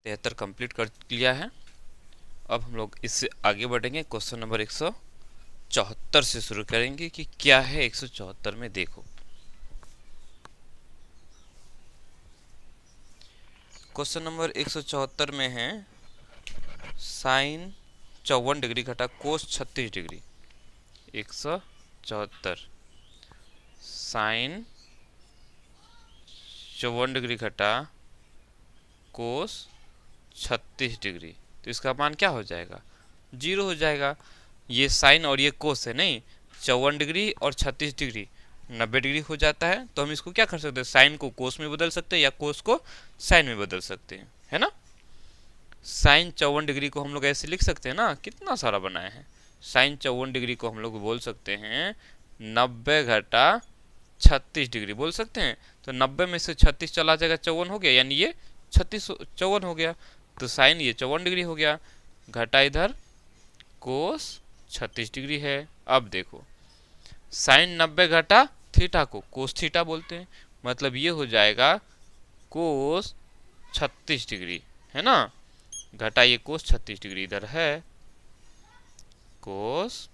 73 complete कर लिया है। अब हम लोग इससे आगे बढ़ेंगे। क्वेश्चन नंबर 174 से शुरू करेंगे कि क्या है 174 में। देखो क्वेश्चन नंबर 174 में है साइन 54 डिग्री घटा कोस 36 डिग्री। 174 साइन 54 डिग्री घटा कोस 36 डिग्री, तो इसका मान क्या हो जाएगा? 0 हो जाएगा। ये साइन और ये कोस है, नहीं 54 डिग्री और 36 डिग्री 90 डिग्री हो जाता है। तो हम इसको क्या कर सकते हैं? साइन को कोस में बदल सकते हैं या कोस को साइन में बदल सकते हैं, है ना। साइन 54 डिग्री को हम लोग ऐसे लिख सकते हैं ना, कितना सारा बनाए हैं। साइन 54 डिग्री को हम लोग बोल सकते हैं 90 घटा 36 डिग्री बोल सकते हैं। तो 90 में से 36 चला जाएगा, 54 हो गया, यानी ये 36 54 हो गया। तो साइन ये 54 डिग्री हो गया, घटा इधर कोस 36 डिग्री है। अब देखो साइन 90 घटा थीटा को कोस थीटा बोलते हैं, मतलब ये हो जाएगा कोस 36 डिग्री, है ना। घटा ये कोस 36 डिग्री इधर है, कोस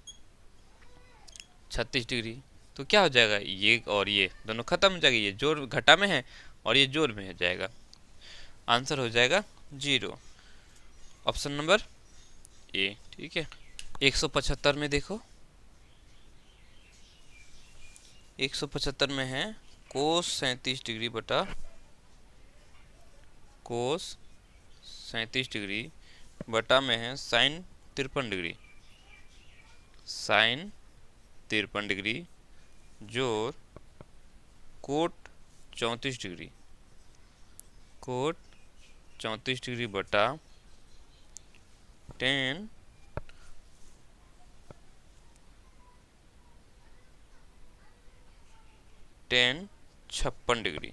36 डिग्री। तो क्या हो जाएगा? ये और ये दोनों खत्म हो जाएगा, ये जोड़ घटा में है और ये जोड़ में हो जाएगा। आंसर हो जाएगा 0, ऑप्शन नंबर ए। ठीक है। 175 में देखो, 175 में है कोस 37 डिग्री बटा कोस 37 डिग्री बटा में है साइन 53 डिग्री, साइन 53 डिग्री जोड़ कोट 34 डिग्री, कोट 34 डिग्री बटा टेन 56 डिग्री,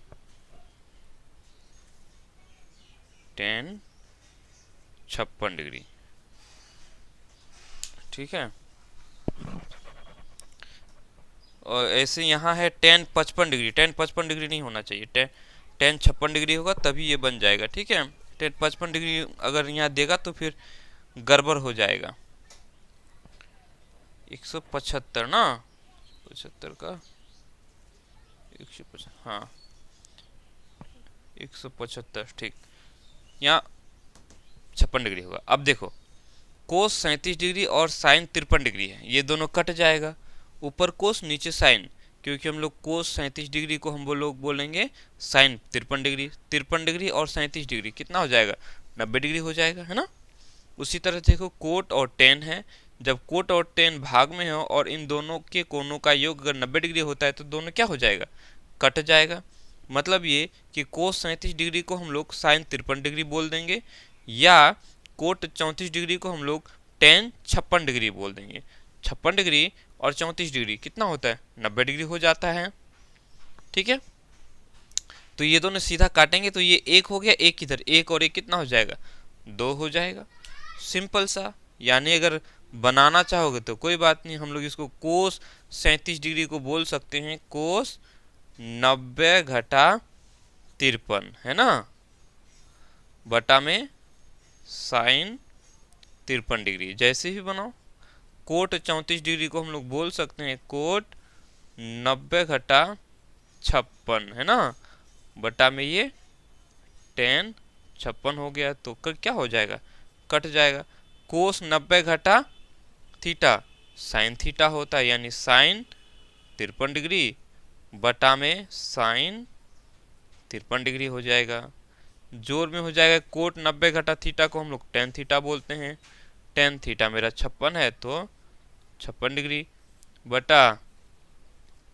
टेन 56 डिग्री। ठीक है। और ऐसे यहाँ है टेन 55 डिग्री, टेन 55 डिग्री नहीं होना चाहिए, टेन 56 डिग्री होगा तभी ये बन जाएगा। ठीक है। टेन 55 डिग्री अगर यहाँ देगा तो फिर गड़बड़ हो जाएगा। 175 ना, 75 का 150, हाँ 175, ठीक। यहाँ 56 डिग्री होगा। अब देखो कोस 37 डिग्री और साइन 53 डिग्री है, ये दोनों कट जाएगा। ऊपर कोस नीचे साइन, क्योंकि हम लोग कोस 37 डिग्री को हम लोग बोलेंगे साइन 53 डिग्री। 53 डिग्री और 37 डिग्री कितना हो जाएगा? 90 डिग्री हो जाएगा, है ना। उसी तरह देखो कोट और टेन है, जब कोट और टेन भाग में हो और इन दोनों के कोनों का योग अगर 90 डिग्री होता है तो दोनों क्या हो जाएगा? कट जाएगा। मतलब ये कि कोस 37 डिग्री को हम लोग साइन 53 डिग्री बोल देंगे, या कोट 34 डिग्री को हम लोग टेन 56 डिग्री बोल देंगे। 56 डिग्री और 34 डिग्री कितना होता है? 90 डिग्री हो जाता है। ठीक है। तो ये दोनों सीधा काटेंगे तो ये एक हो गया, एक इधर, एक और एक कितना हो जाएगा? 2 हो जाएगा। सिंपल सा। यानी अगर बनाना चाहोगे तो कोई बात नहीं, हम लोग इसको कोस 37 डिग्री को बोल सकते हैं कोस 90 घटा 53, है ना, बटा में साइन 53 डिग्री। जैसे भी बनाओ, कोट 34 डिग्री को हम लोग बोल सकते हैं कोट 90 घटा 56, है ना, बटा में ये टेन 56 हो गया। तो क्या हो जाएगा? कट जाएगा। कोस 90 घटा थीटा साइन थीटा होता है, यानी साइन 53 डिग्री बटा में साइन 53 डिग्री हो जाएगा। जोड़ में हो जाएगा कोट 90 घटा थीटा को हम लोग टेन थीटा बोलते हैं। टेन थीटा मेरा 56 है तो 56 डिग्री बटा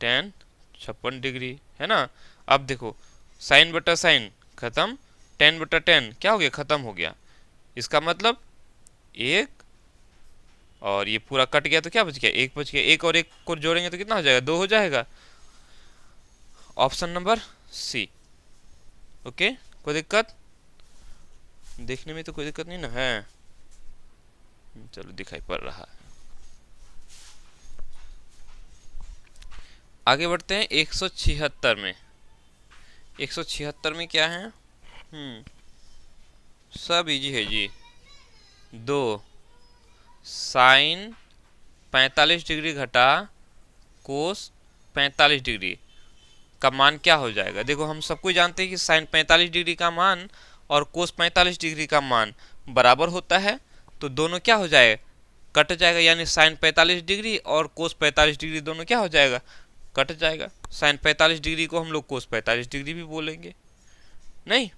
टेन 56 डिग्री, है ना। अब देखो साइन बटा साइन खत्म, टेन बटा टेन क्या हो गया? खत्म हो गया। इसका मतलब एक, और ये पूरा कट गया तो क्या बच गया? एक बच गया। एक और एक को जोड़ेंगे तो कितना हो जाएगा? 2 हो जाएगा। Option number C. ओके, कोई दिक्कत? देखने में तो कोई दिक्कत नहीं ना है, चलो दिखाई पड़ रहा है। आगे बढ़ते हैं 176 में। 176 में क्या है? सब इजी है जी। 2 साइन 45 डिग्री घटा कोस 45 डिग्री का मान क्या हो जाएगा। देखो हम सबको जानते हैं कि साइन 45 डिग्री का मान और कोस 45 डिग्री का मान बराबर होता है, तो दोनों क्या हो जाएगा, कट जाएगा। यानी साइन 45 डिग्री और कोस 45 डिग्री दोनों क्या हो जाएगा, कट जाएगा। साइन 45 डिग्री को हम लोग कोस 45 डिग्री भी बोलेंगे। नहीं,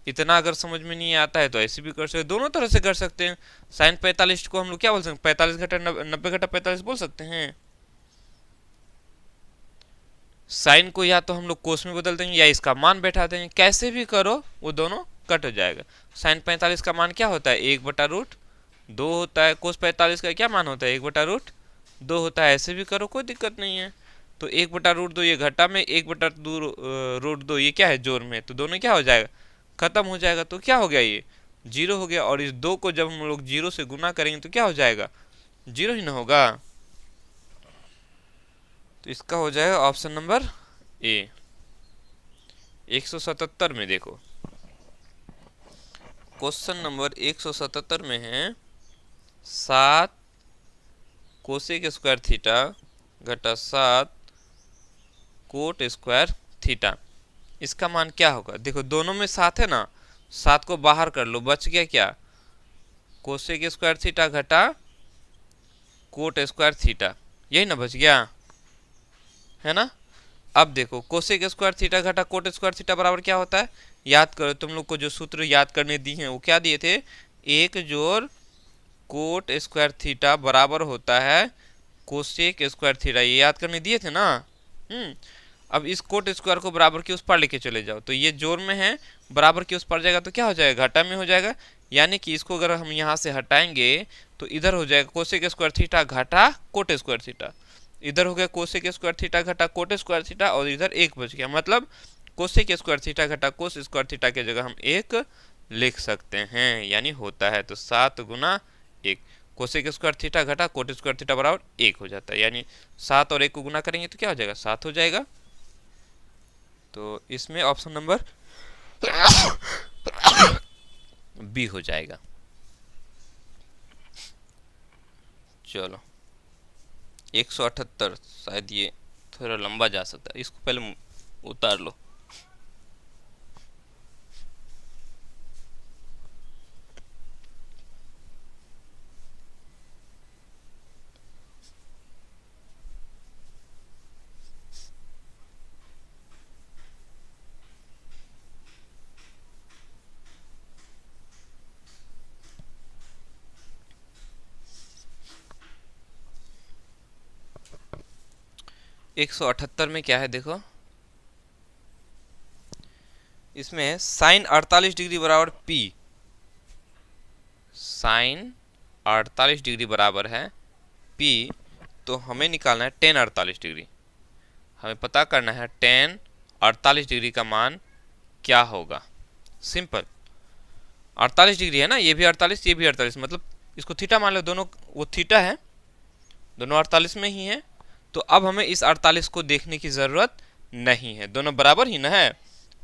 इतना अगर समझ में नहीं आता है तो ऐसे भी कर सकते, दोनों तरह से कर सकते हैं। साइन 45 को हम लोग क्या बोल सकते हैं, 45 घटा 90 घटा 45 बोल सकते हैं। साइन को या तो हम लोग कोस में बदल देंगे या इसका मान बैठा देंगे, कैसे भी करो वो दोनों कट जाएगा। साइन 45 का मान क्या होता है, 1/√2 होता है। कोस 45 का क्या मान होता है, 1/√2 होता है। ऐसे भी करो, कोई दिक्कत नहीं है। तो 1/√2 ये घटा में, 1/√2 ये क्या है, जोड़ में, तो दोनों क्या हो जाएगा, खत्म हो जाएगा। तो क्या हो गया, ये 0 हो गया। और इस 2 को जब हम लोग 0 से गुना करेंगे तो क्या हो जाएगा, 0 ही ना होगा। तो इसका हो जाएगा ऑप्शन नंबर ए। 177 में देखो, क्वेश्चन नंबर 177 में है 7 कोसेक स्क्वायर थीटा घटा 7 कोट स्क्वायर थीटा, इसका मान क्या होगा। देखो दोनों में 7 है ना, 7 को बाहर कर लो, बच गया क्या, कोसेक स्क्वायर थीटा घटा कोट स्क्वायर थीटा, यही ना बच गया, है ना। अब देखो कोसेक स्क्वायर थीटा घटा कोट स्क्वायर थीटा बराबर क्या होता है, याद करो, तुम लोग को जो सूत्र याद करने दिए हैं वो क्या दिए थे, 1 जोड़ कोट स्क्वायर थीटा बराबर होता है कोसेक स्क्वायर थीटा, ये याद करने दिए थे ना। अब इस कोट स्क्वायर को बराबर के उस पार लेके चले जाओ, तो ये जोड़ में है, बराबर के उस पार जाएगा तो क्या हो जाएगा, घटा में हो जाएगा। यानी कि इसको अगर हम यहाँ से हटाएंगे तो इधर हो जाएगा कोसेक स्क्वायर थीटा घटा कोट स्क्वायर थीटा, इधर हो गया कोसेक स्क्वायर थीटा घटा कोट स्क्वायर थीटा, और इधर 1 बच गया। मतलब कोसेक स्क्वायर थीटा घटा कोस स्क्वायर थीटा की जगह हम 1 लिख सकते हैं, यानी होता है तो 7 गुना 1, कोसेक स्क्वायर थीटा घटा कोट स्क्वायर थीटा बराबर 1 हो जाता है। यानी 7 और 1 को गुना करेंगे तो क्या हो जाएगा, 7 हो जाएगा। तो इसमें ऑप्शन नंबर बी हो जाएगा। चलो 178, शायद ये थोड़ा लंबा जा सकता है, इसको पहले उतार लो। एक 178 में क्या है देखो, इसमें साइन 48 डिग्री बराबर पी, साइन 48 डिग्री बराबर है पी, तो हमें निकालना है टेन 48 डिग्री। हमें पता करना है टेन 48 डिग्री का मान क्या होगा। सिंपल, 48 डिग्री है ना, ये भी 48 ये भी 48, मतलब इसको थीटा मान लो, दोनों वो थीटा है, दोनों 48 में ही है। तो अब हमें इस 48 को देखने की ज़रूरत नहीं है, दोनों बराबर ही ना है।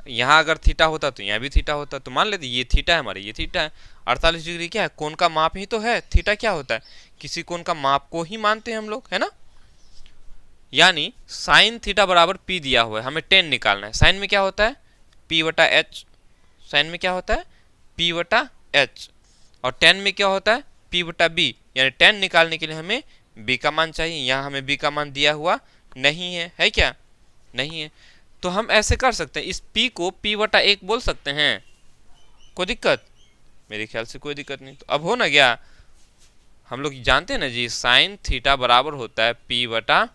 यहाँ अगर थीटा होता तो यहाँ भी थीटा होता, तो मान लेते ये थीटा है हमारे, ये थीटा है। 48 डिग्री क्या है, कोण का माप ही तो है। थीटा क्या होता है, किसी कोण का माप को ही मानते हैं हम लोग, है ना। यानी साइन थीटा बराबर पी दिया हुआ है, हमें टेन निकालना है। साइन में क्या होता है, पी बटा एच, साइन में क्या होता है, पी बटा एच, और टेन में क्या होता है, पी बटा बी। यानी टेन निकालने के लिए हमें बी का मान चाहिए, यहाँ हमें बी का मान दिया हुआ नहीं है क्या, नहीं है। तो हम ऐसे कर सकते हैं, इस p को p बटा 1 बोल सकते हैं, कोई दिक्कत, मेरे ख्याल से कोई दिक्कत नहीं। तो अब हो ना गया, हम लोग जानते हैं ना जी, साइन थीटा बराबर होता है p बटा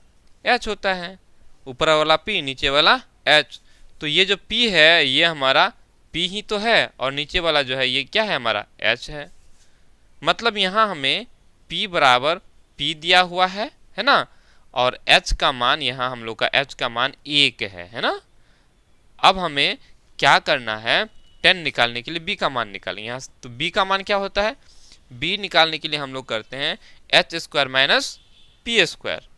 h होता है, ऊपर वाला p नीचे वाला h। तो ये जो p है ये हमारा p ही तो है, और नीचे वाला जो है ये क्या है, हमारा h है। मतलब यहाँ हमें p बराबर p दिया हुआ है ना, और h का मान, यहाँ हम लोग का h का मान 1 है ना। अब हमें क्या करना है, 10 निकालने के लिए b का मान निकालेंगे यहाँ। तो b का मान क्या होता है, b निकालने के लिए हम लोग करते हैं H square minus P square,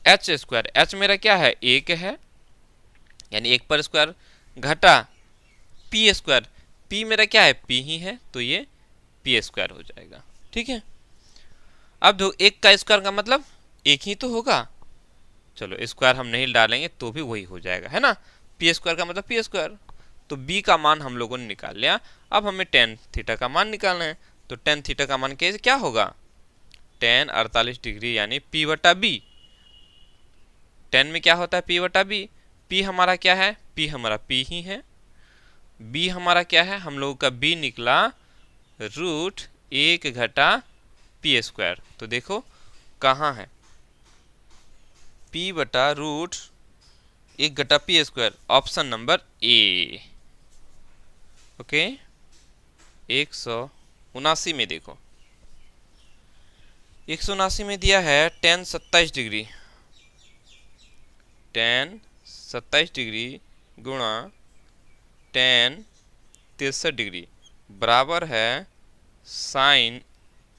H square, H मेरा क्या है, 1 है, यानी 1 पर स्क्वायर, घटा पी स्क्वायर, पी मेरा क्या है, पी ही है, तो ये पी स्क्वायर हो जाएगा। ठीक है, अब दो एक का स्क्वायर का मतलब एक ही तो होगा, चलो स्क्वायर हम नहीं डालेंगे तो भी वही हो जाएगा, है ना। पी स्क्वायर का मतलब पी स्क्वायर। तो बी का मान हम लोगों ने निकाल लिया। अब हमें टेन थीटा का मान निकालना है। तो टेन थीटा का मान कैसे क्या होगा, टेन 48 डिग्री यानी पी बटा बी। टेन में क्या होता है, पी बटा बी। पी हमारा क्या है, पी हमारा पी ही है। बी हमारा क्या है, हम लोगों का बी निकला रूट एक घटा पी स्क्वायर। तो देखो कहाँ है, पी बटा रूट एक घटा P square, option number A. Okay, 179 में देखो, 179 में दिया है टेन 27 डिग्री, टेन 27 डिग्री गुणा टेन 63 डिग्री बराबर है साइन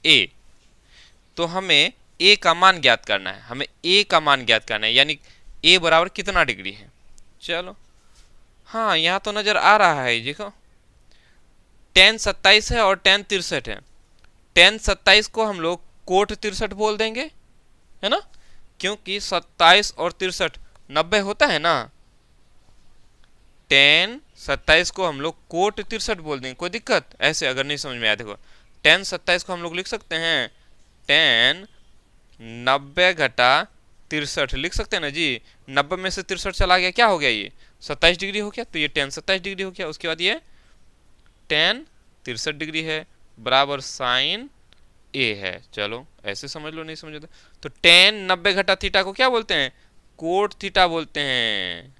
ए। तो हमें ए का मान ज्ञात करना है, हमें ए का मान ज्ञात करना है, यानी ए बराबर कितना डिग्री है। चलो हाँ, यहाँ तो नजर आ रहा है, देखो टेन 27 है और टेन 63 है। टेन 27 को हम लोग कोट 63 बोल देंगे, है ना, क्योंकि 27 और 63 90 होता है ना। टेन 27 को हम लोग कोट 63 बोल देंगे, कोई दिक्कत ऐसे अगर नहीं समझ में आया, देखो टेन 27 को हम लोग लिख सकते हैं टेन 90 घटा 63 लिख सकते हैं ना जी। 90 में से 63 चला गया, क्या हो गया, ये 27 डिग्री हो गया। तो ये टेन 27 डिग्री हो गया। उसके बाद ये टेन 63 डिग्री है बराबर साइन ए है। चलो ऐसे समझ लो, नहीं समझो तो टेन 90 घटा थीटा को क्या बोलते हैं, कोट थीटा बोलते हैं।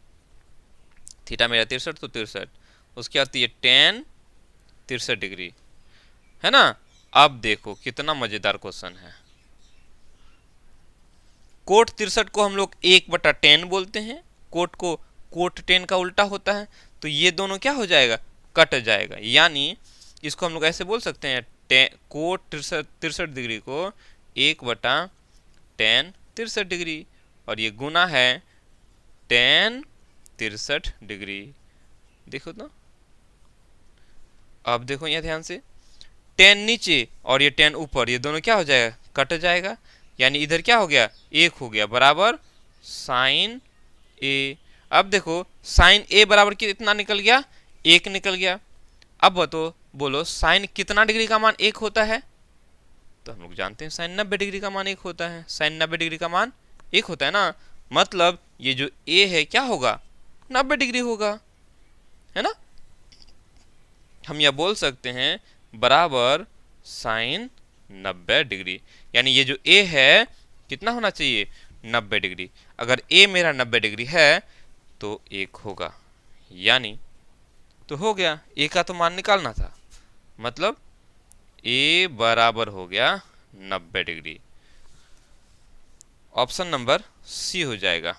थीटा मेरा 63 तो 63, उसके बाद ये टेन 63 डिग्री, है ना। अब देखो कितना मजेदार क्वेश्चन है। कोट 63 को हम लोग 1/10 बोलते हैं, कोट को कोट 10 का उल्टा होता है। तो ये दोनों क्या हो जाएगा, कट जाएगा, यानी इसको हम लोग ऐसे बोल सकते हैं कोट 63 डिग्री को 1/10 63 डिग्री, और ये गुना है टेन 63 डिग्री। देखो तो, अब देखो यहाँ ध्यान से, टेन नीचे और ये टेन ऊपर, ये दोनों क्या हो जाएगा, कट जाएगा, यानी इधर क्या हो गया, एक हो गया बराबर साइन ए। अब देखो साइन ए बराबर कितना निकल गया, एक निकल गया। अब तो बोलो साइन कितना डिग्री का मान एक होता है, तो हम लोग जानते हैं साइन 90 डिग्री का मान एक होता है। साइन 90 डिग्री का मान एक होता है ना, मतलब ये जो ए है क्या होगा, 90 डिग्री होगा, है ना। हम यह बोल सकते हैं बराबर साइन 90 डिग्री, यानी ये जो ए है कितना होना चाहिए, 90 डिग्री। अगर ए मेरा 90 डिग्री है तो एक होगा, यानी तो हो गया, ए का तो मान निकालना था, मतलब ए बराबर हो गया 90 डिग्री। ऑप्शन नंबर सी हो जाएगा।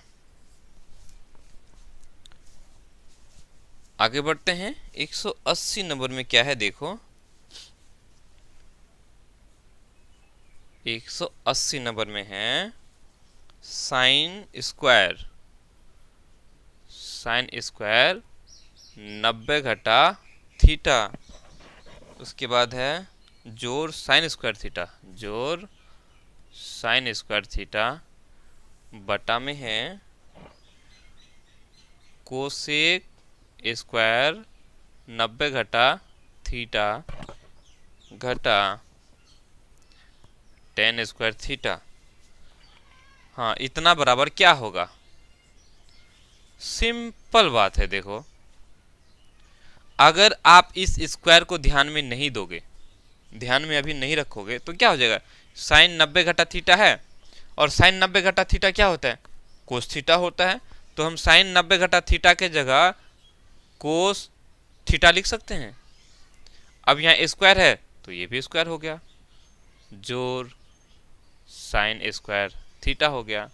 आगे बढ़ते हैं, 180 नंबर में क्या है देखो, 180 नंबर में है साइन स्क्वायर, साइन स्क्वायर 90 घटा थीटा, उसके बाद है जोड़ साइन स्क्वायर थीटा, जोड़ साइन स्क्वायर थीटा बटा में है कोसेक स्क्वायर 90 घटा थीटा घटा टेन स्क्वायर थीटा। हाँ, इतना बराबर क्या होगा, सिंपल बात है। देखो अगर आप इस स्क्वायर को ध्यान में नहीं दोगे, ध्यान में अभी नहीं रखोगे, तो क्या हो जाएगा, साइन 90 घटा थीटा है, और साइन 90 घटा थीटा क्या होता है, कोस थीटा होता है। तो हम साइन 90 घटा थीटा के जगह कोस थीटा लिख सकते हैं। अब यहाँ स्क्वायर है तो ये भी स्क्वायर हो गया, जोड़ साइन स्क्वायर थीटा हो गया।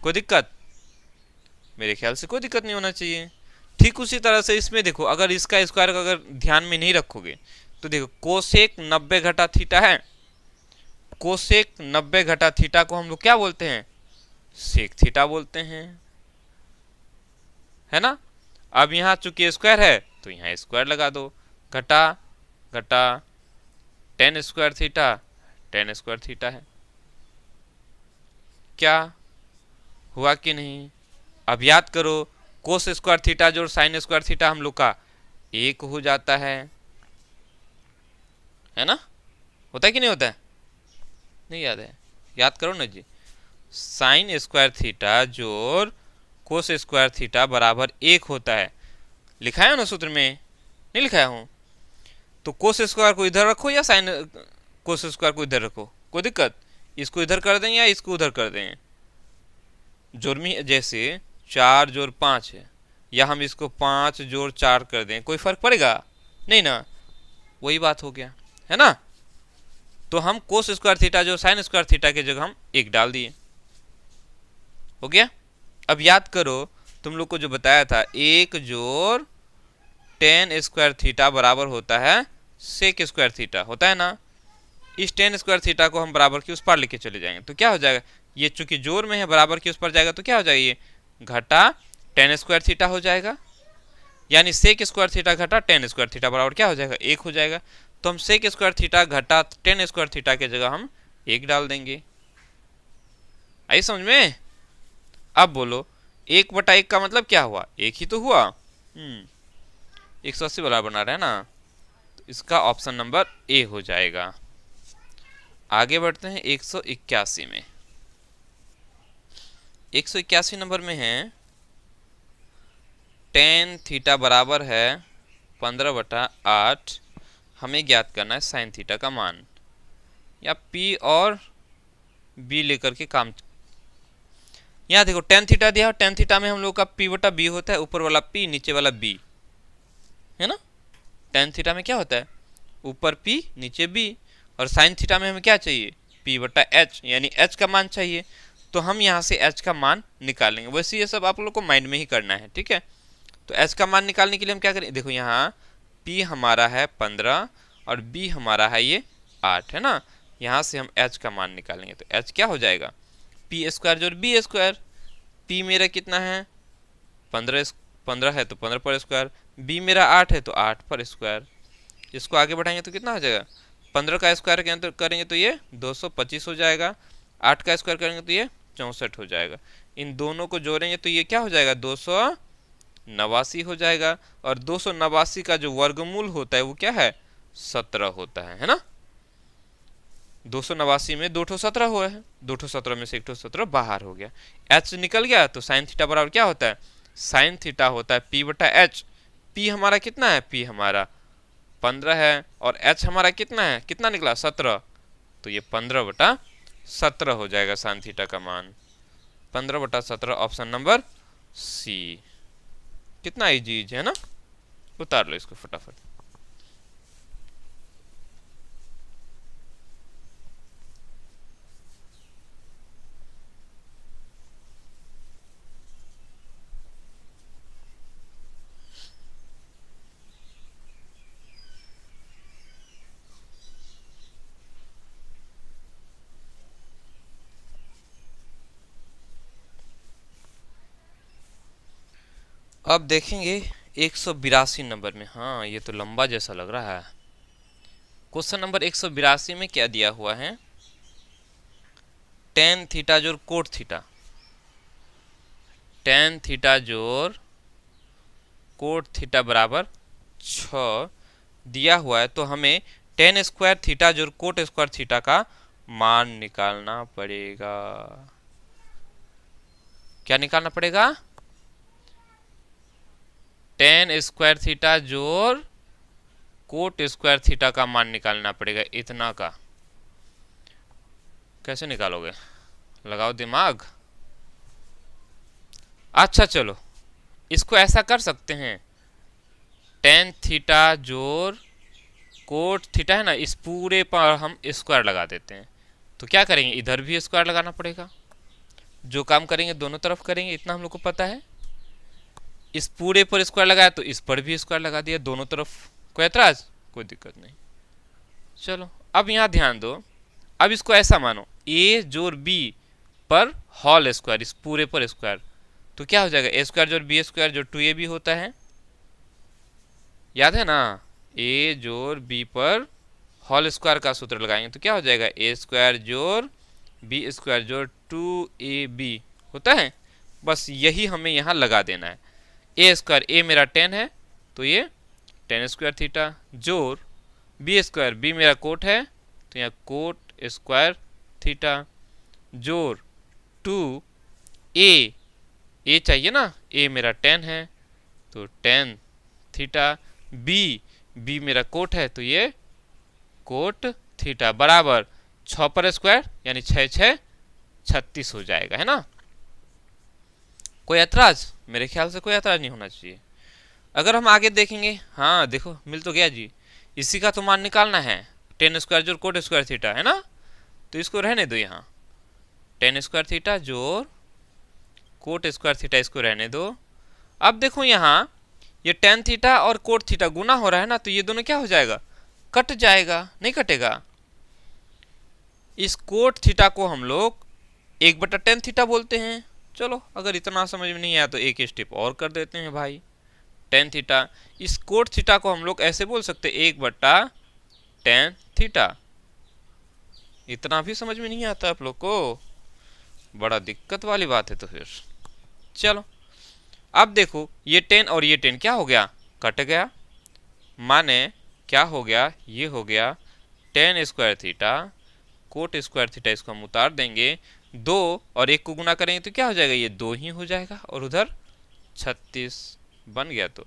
कोई दिक्कत, मेरे ख्याल से कोई दिक्कत नहीं होना चाहिए। ठीक उसी तरह से इसमें देखो, अगर इसका स्क्वायर अगर ध्यान में नहीं रखोगे तो देखो कोसेक 90 घटा थीटा है, कोसेक 90 घटा थीटा को हम लोग क्या बोलते हैं, सेक थीटा बोलते हैं, है ना। अब यहाँ चूंकि स्क्वायर है तो यहाँ स्क्वायर लगा दो, घटा घटा ten square theta, ten square theta है। क्या हुआ कि नहीं? अब याद करो, कोस स्क्वायर थीटा जोड़ साइन स्क्वायर थीटा हम लोग का एक हो जाता है ना? होता है कि नहीं होता है? नहीं याद है? याद करो ना जी। साइन स्क्वायर थीटा जोड़ कोस स्क्वायर थीटा बराबर एक होता है। लिखाया हो ना सूत्र में? नहीं लिखाया हूं? तो कोस स्क्वायर को इधर रखो या साइन कोस स्क्वायर को इधर रखो, कोई दिक्कत? इसको इधर कर दें या इसको उधर कर दें? जोड़ में जैसे 4 जोड़ 5 है, या हम इसको 5 जोड़ 4 कर दें, कोई फर्क पड़ेगा? नहीं ना, वही बात हो गया है ना। तो हम कोस स्क्वायर थीटा जो साइन स्क्वायर थीटा की जगह हम एक डाल दिए, हो गया। अब याद करो, तुम लोग को जो बताया था, एक जोड़ टेन स्क्वायर थीटा बराबर होता है सेक स्क्वायर थीटा, होता है ना। इस टेन स्क्वायर थीटा को हम बराबर की उस पर लेके चले जाएंगे, तो क्या हो जाएगा? ये चूंकि जोड़ में है, बराबर की उस पर जाएगा तो क्या हो जाएगा? ये घटा टेन स्क्वायर थीटा हो जाएगा, यानी सेक स्क्वायर थीटा घटा टेन स्क्वायर थीटा बराबर क्या हो जाएगा? एक हो जाएगा। तो हम सेक स्क्वायर थीटा घटा टेन स्क्वायर थीटा की जगह हम एक डाल देंगे। आई समझ में? अब बोलो, 1/1 का मतलब क्या हुआ? एक ही तो हुआ। 180 बराबर बना रहे हैं ना, तो इसका ऑप्शन नंबर ए हो जाएगा। आगे बढ़ते हैं 181 में। 181 नंबर में है टेन थीटा बराबर है 15/8। हमें ज्ञात करना है साइन थीटा का मान, या पी और बी लेकर के काम। यहाँ देखो टेन थीटा दिया, टेन थीटा में हम लोग का p/b होता है, ऊपर वाला p नीचे वाला b, है ना। टेन थीटा में क्या होता है? ऊपर p नीचे b। और साइन थीटा में हमें क्या चाहिए? p/h, यानी h का मान चाहिए। तो हम यहाँ से h का मान निकालेंगे। वैसे ये सब आप लोग को माइंड में ही करना है, ठीक है। तो h का मान निकालने के लिए हम क्या करें? देखो यहाँ p हमारा है 15 और b हमारा है ये 8, है ना। यहाँ से हम h का मान निकालेंगे, तो h क्या हो जाएगा? p स्क्वायर जोड़ b स्क्वायर। p मेरा कितना है? 15 है तो 15 पर स्क्वायर, b मेरा 8 है तो 8 पर स्क्वायर। इसको आगे बढ़ाएंगे तो कितना हो जाएगा? 15 का स्क्वायर करेंगे तो ये 225 हो जाएगा, 8 का स्क्वायर करेंगे तो ये 64 हो जाएगा। इन दोनों को जोड़ेंगे तो ये क्या हो जाएगा? 289 हो जाएगा। और 289 का जो वर्गमूल होता है वो क्या है? 17 होता है ना। 289 में 2 17 हुआ है, 2 17 में से 1 17 बाहर हो गया, h निकल गया। तो साइन थीटा बराबर क्या होता है? साइन थीटा होता है p/h। p हमारा कितना है? p हमारा 15 है, और h हमारा कितना है? कितना निकला? 17। तो ये 15/17 हो जाएगा साइन थीटा का मान। 15/17 ऑप्शन नंबर सी। कितना इजी है ना। उतार लो इसको फटाफट। अब देखेंगे 182 नंबर में। हाँ, ये तो लंबा जैसा लग रहा है। क्वेश्चन नंबर 182 में क्या दिया हुआ है? टेन थीटा जोड़ कोट थीटा, टेन थीटा जोड़ कोट थीटा बराबर 6 दिया हुआ है। तो हमें टेन स्क्वायर थीटा जोड़ कोट स्क्वायर थीटा का मान निकालना पड़ेगा। क्या निकालना पड़ेगा? टेन स्क्वायर थीटा जोड़ कोट स्क्वायर थीटा का मान निकालना पड़ेगा। इतना का कैसे निकालोगे? लगाओ दिमाग। अच्छा चलो, इसको ऐसा कर सकते हैं, टेन थीटा जोड़ कोट थीटा है ना, इस पूरे पर हम स्क्वायर लगा देते हैं। तो क्या करेंगे? इधर भी स्क्वायर लगाना पड़ेगा। जो काम करेंगे दोनों तरफ करेंगे, इतना हम लोग को पता है। इस पूरे पर स्क्वायर लगाया तो इस पर भी स्क्वायर लगा दिया, दोनों तरफ। कोई एतराज? कोई दिक्कत नहीं। चलो अब यहाँ ध्यान दो। अब इसको ऐसा मानो, a जोड़ b पर होल स्क्वायर, इस पूरे पर स्क्वायर। तो क्या हो जाएगा? a स्क्वायर जोड़ b स्क्वायर जो 2ab होता है, याद है ना, ए जोड़ बी पर होल स्क्वायर का सूत्र लगाएंगे तो क्या हो जाएगा, ए स्क्वायर जोड़ बी स्क्वायर जोड़ 2ab होता है। बस यही हमें यहाँ लगा देना है। ए स्क्वायर, ए मेरा 10 है तो ये 10 स्क्वायर थीटा, जोड़ बी स्क्वायर, बी मेरा कोट है तो यहाँ कोट स्क्वायर थीटा, जोड़ 2 ए चाहिए ना, ए मेरा 10 है तो 10 थीटा, बी मेरा कोट है तो ये कोट थीटा, बराबर 6 पर स्क्वायर यानी 6 6 36 हो जाएगा, है ना। कोई ऐतराज? मेरे ख्याल से कोई ऐतराज नहीं होना चाहिए। अगर हम आगे देखेंगे, हाँ देखो मिल तो गया जी, इसी का तो मान निकालना है, 10 स्क्वायर जोड़ कोट स्क्वायर थीटा, है ना। तो इसको रहने दो, यहाँ 10 स्क्वायर थीटा जोड़ कोट स्क्वायर थीटा, इसको रहने दो। अब देखो यहाँ ये टेन थीटा और कोट थीटा गुना हो रहा है ना, तो ये दोनों क्या हो जाएगा, कट जाएगा, नहीं कटेगा। इस कोट थीटा को हम लोग 1/10 थीटा बोलते हैं। चलो अगर इतना समझ में नहीं आया तो एक स्टेप और कर देते हैं भाई, 10 थीटा, इस कोट थीटा को हम लोग ऐसे बोल सकते हैं 1/10 थीटा। इतना भी समझ में नहीं आता आप लोग को, बड़ा दिक्कत वाली बात है। तो फिर चलो अब देखो ये 10 और ये 10 क्या हो गया, कट गया, माने क्या हो गया, ये हो गया 10 square theta coat square theta, इसको हम उतार देंगे, 2 और 1 को गुना करेंगे तो क्या हो जाएगा, ये 2 ही हो जाएगा, और उधर 36 बन गया। तो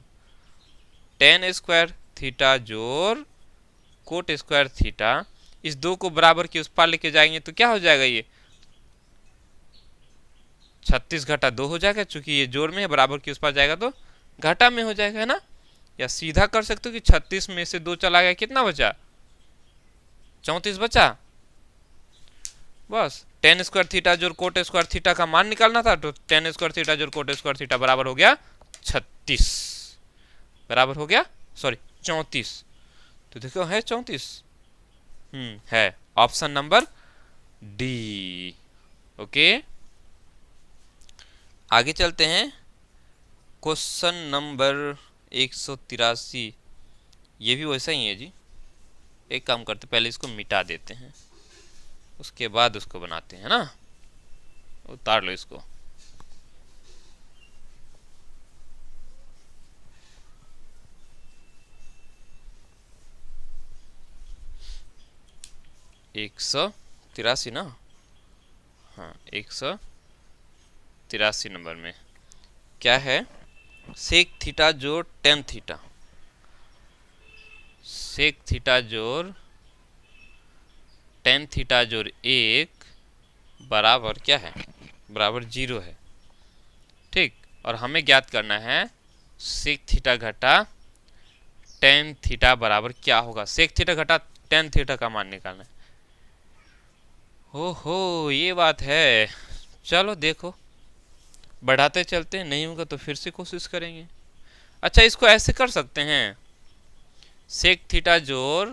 10 स्क्वायर थीटा जोड़ कोट स्क्वायर थीटा, इस 2 को बराबर के उस पार लेके जाएंगे तो क्या हो जाएगा, ये 36 घटा 2 हो जाएगा, चूंकि ये जोड़ में है, बराबर के उस पार जाएगा तो घाटा में हो जाएगा, है ना। या सीधा कर सकते हो कि 36 में से 2 चला गया, कितना बचा, 34 बचा। बस 10 स्क्वायर थीटा जोड़ कोट स्क्वायर थीटा का मान निकालना था, तो 10 स्क्वायर थीटा जोड़ कोट स्क्वायर थीटा बराबर हो गया 36, बराबर हो गया सॉरी 34। तो देखो है 34, है ऑप्शन नंबर डी। ओके आगे चलते हैं, क्वेश्चन नंबर 183, ये भी वैसा ही है जी। एक काम करते, पहले इसको मिटा देते हैं, उसके बाद उसको बनाते हैं ना। उतार लो इसको। एक 183 ना, हाँ 183 नंबर में क्या है, सेक थीटा जोड़ टेन थीटा, सेक थीटा जोड़ टेन थीटा जोड़ 1 बराबर क्या है, बराबर 0 है, ठीक। और हमें ज्ञात करना है सेक थीटा घटा टेन थीटा बराबर क्या होगा, सेक थीटा घटा टेन थीटा का मान निकालना है। ओहो ये बात है, चलो देखो बढ़ाते चलते हैं, नहीं होगा तो फिर से कोशिश करेंगे। अच्छा इसको ऐसे कर सकते हैं, सेक थीटा जोड़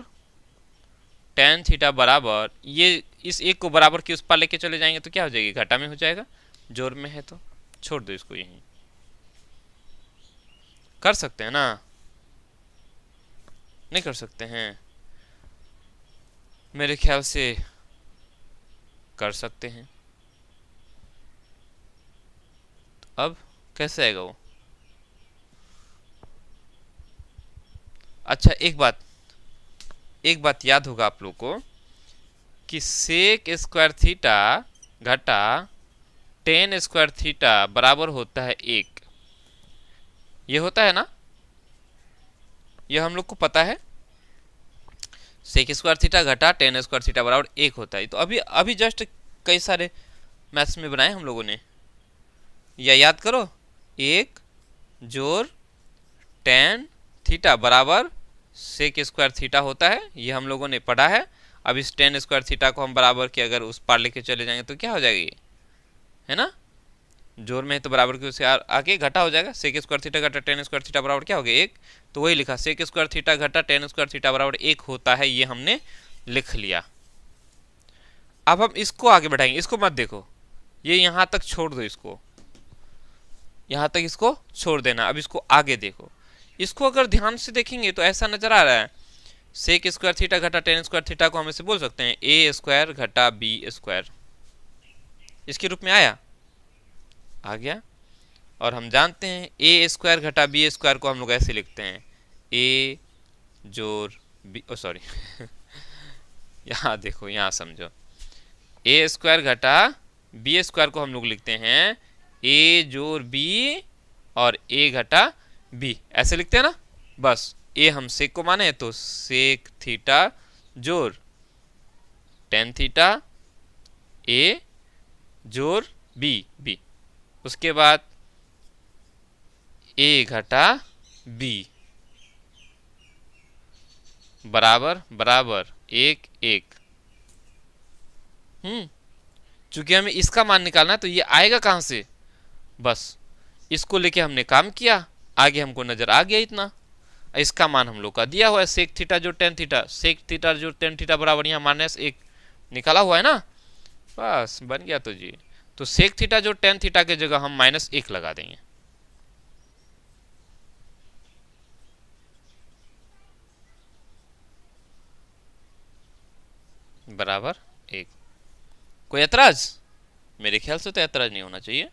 टेन थीटा बराबर, ये इस एक को बराबर की उस पार लेके चले जाएंगे तो क्या हो जाएगी, घाटा में हो जाएगा, जोड़ में है तो छोड़ दो इसको, यहीं कर सकते हैं ना, नहीं कर सकते हैं, मेरे ख्याल से कर सकते हैं। तो अब कैसे आएगा वो, अच्छा एक बात याद होगा आप लोग को कि सेक स्क्वायर थीटा घटा टेन स्क्वायर थीटा बराबर होता है 1, ये होता है ना, ये हम लोग को पता है, सेक स्क्वायर थीटा घटा टेन स्क्वायर थीटा बराबर 1 होता है। तो अभी अभी जस्ट कई सारे मैथ्स में बनाए हम लोगों ने, या याद करो, 1 जोड़ टेन थीटा बराबर सेक स्क्वायर थीटा होता है, ये हम लोगों ने पढ़ा है। अब इस टेन स्क्वायर थीटा को हम बराबर के अगर उस पार लेके चले जाएंगे तो क्या हो जाएगी, है ना, जोड़ में है तो बराबर के उससे आगे घटा हो जाएगा, सेक स्क्वायर थीटा घटा टेन स्क्वायर थीटा बराबर क्या हो गया 1, तो वही लिखा, सेक स्क्वायर थीटा घटा टेन स्क्वायर थीटा बराबर 1 होता है, ये हमने लिख लिया। अब हम इसको आगे बढ़ाएंगे, इसको मत देखो, ये यहां तक छोड़ दो, इसको यहां तक इसको छोड़ देना। अब इसको आगे देखो, इसको अगर ध्यान से देखेंगे तो ऐसा नजर आ रहा है, सेक स्क्वायर थीटा घटा टेन स्क्वायर थीटा को हम ऐसे बोल सकते हैं ए स्क्वायर घटा बी स्क्वायर, इसके रूप में आ गया। और हम जानते हैं ए स्क्वायर घटा बी स्क्वायर को हम लोग ऐसे लिखते हैं ए जोड़ बी, ओ सॉरी यहाँ देखो, यहाँ समझो, ए स्क्वायर घटा बी स्क्वायर को हम लोग लिखते हैं ए जोड़ बी और ए घटा बी, ऐसे लिखते हैं ना। बस ए हम सेक को माने तो सेक थीटा जोड़ टेन थीटा ए जोड़ बी, उसके बाद ए घटा बी बराबर बराबर एक एक। चूंकि हमें इसका मान निकालना है तो ये आएगा कहां से, बस इसको लेके हमने काम किया, आगे हमको नजर आ गया इतना। इसका मान हम लोग का दिया हुआ है सेक थीटा जो टेन थीटा, सेक थीटा जो टेन थीटा बराबर यहाँ माइनस एक निकाला हुआ है ना, बस बन गया। तो जी तो सेक थीटा जो टेन थीटा के जगह हम माइनस एक लगा देंगे, बराबर एक। कोई ऐतराज? मेरे ख्याल से तो ऐतराज नहीं होना चाहिए।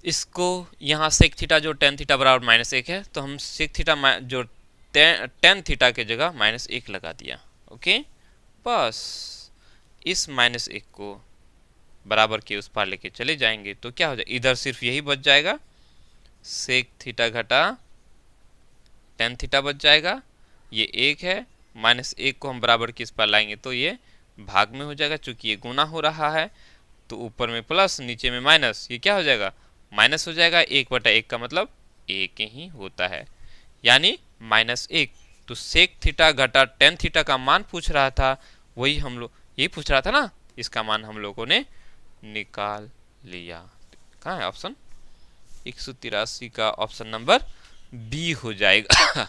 इसको यहाँ सेक थीटा जो टेन थीटा बराबर माइनस एक है तो हम सेक थीटा जो टेन थीटा के जगह माइनस एक लगा दिया। ओके, बस इस माइनस एक को बराबर के उस पार लेके चले जाएंगे तो क्या हो जाएगा, इधर सिर्फ यही बच जाएगा, सेक थीटा घटा टेन थीटा बच जाएगा, ये एक है, माइनस एक को हम बराबर के इस पार लाएंगे तो ये भाग में हो जाएगा, चूंकि ये गुना हो रहा है तो ऊपर में प्लस नीचे में माइनस, ये क्या हो जाएगा माइनस हो जाएगा। एक बटा एक का मतलब एक ही होता है, यानी माइनस एक। तो सेक थीटा घटा टेन थीटा का मान पूछ रहा था, वही हम लोग यही पूछ रहा था ना, इसका मान हम लोगों ने निकाल लिया। कहाँ है ऑप्शन 183 का ऑप्शन नंबर बी हो जाएगा।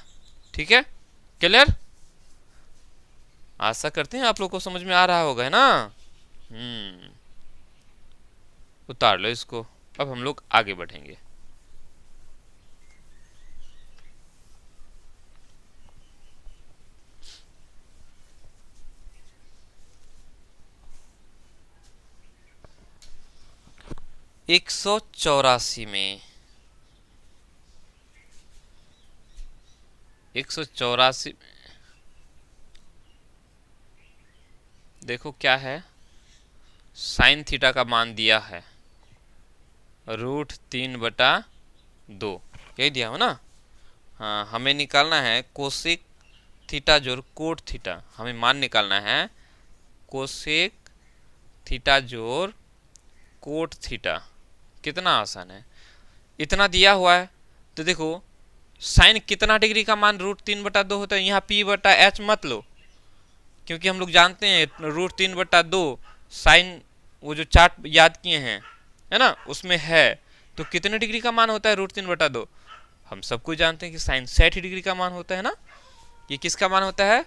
ठीक है, क्लियर? आशा करते हैं आप लोग को समझ में आ रहा होगा, है ना। उतार लो इसको, अब हम लोग आगे बढ़ेंगे। एक सौ चौरासी में 184 देखो क्या है, साइन थीटा का मान दिया है √3/2, यही दिया हो ना। हाँ, हमें निकालना है कोसेक थीटा जोड़ कोट थीटा, हमें मान निकालना है कोसेक थीटा जोड़ कोट थीटा। कितना आसान है, इतना दिया हुआ है तो देखो साइन कितना डिग्री का मान √3/2 होता है, यहाँ p/h मत लो, क्योंकि हम लोग जानते हैं √3/2 साइन, वो जो चार्ट याद किए हैं है ना उसमें है, तो कितने डिग्री का मान होता है √3/2, हम सबको जानते हैं कि साइन 60 डिग्री का मान होता है ना। ये किसका मान होता है,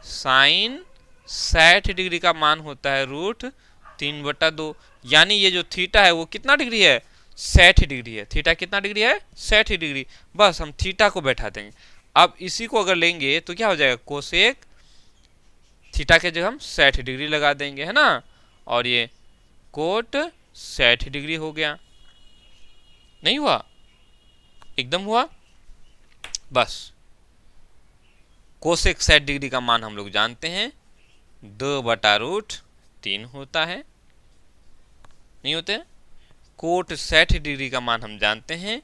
साइन 60 डिग्री का मान होता है √3/2, यानी ये जो थीटा है वो कितना डिग्री है, 60 डिग्री है। थीटा कितना डिग्री है, 60 डिग्री। बस हम थीटा को बैठा देंगे। अब इसी को अगर लेंगे तो क्या हो जाएगा, कोसेक थीटा के जगह हम 60 डिग्री लगा देंगे, है ना, और ये कोट 60 डिग्री हो गया। नहीं हुआ, एकदम हुआ। बस कोसेक 60 डिग्री का मान हम लोग जानते हैं 2/√3 होता है, नहीं होते। कोट 60 डिग्री का मान हम जानते हैं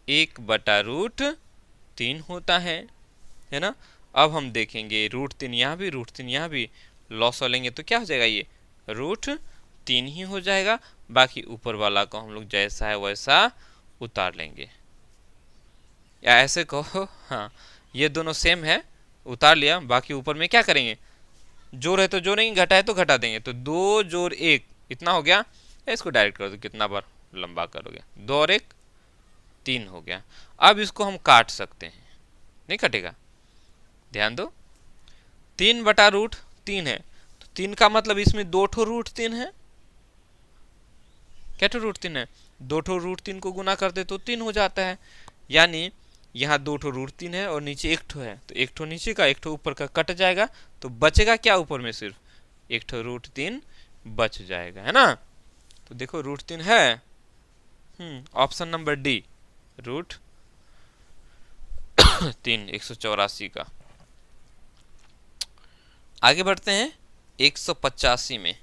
1/√3 होता है ना। अब हम देखेंगे √3 यहाँ भी, √3 यहाँ भी, लॉस लेंगे तो क्या हो जाएगा, ये √3 ही हो जाएगा। बाकी ऊपर वाला को हम लोग जैसा है वैसा उतार लेंगे, या ऐसे कहो, हाँ ये दोनों सेम है, उतार लिया। बाकी ऊपर में क्या करेंगे, जोड़ है तो जोड़ेंगे, घटा है तो घटा देंगे, तो 2 जोड़ 1 इतना हो गया। इसको डायरेक्ट कर दो, कितना बार लंबा करोगे, 2 और 1 3 हो गया। अब इसको हम काट सकते हैं, नहीं कटेगा, ध्यान दो। 3/√3 है तो 3 का मतलब इसमें 2 ठो √3 है। क्या ठो √3 है, 2 ठो √3 को गुना कर दे तो 3 हो जाता है। यानी यहाँ 2 ठो √3 है और नीचे 1 ठो है, तो 1 ठो नीचे का 1 ठो ऊपर का कट जाएगा, तो बचेगा क्या ऊपर में, सिर्फ 1 ठो √3 बच जाएगा, है ना। तो देखो √3 है, ऑप्शन नंबर डी, √3 184 का। आगे बढ़ते हैं 185 में।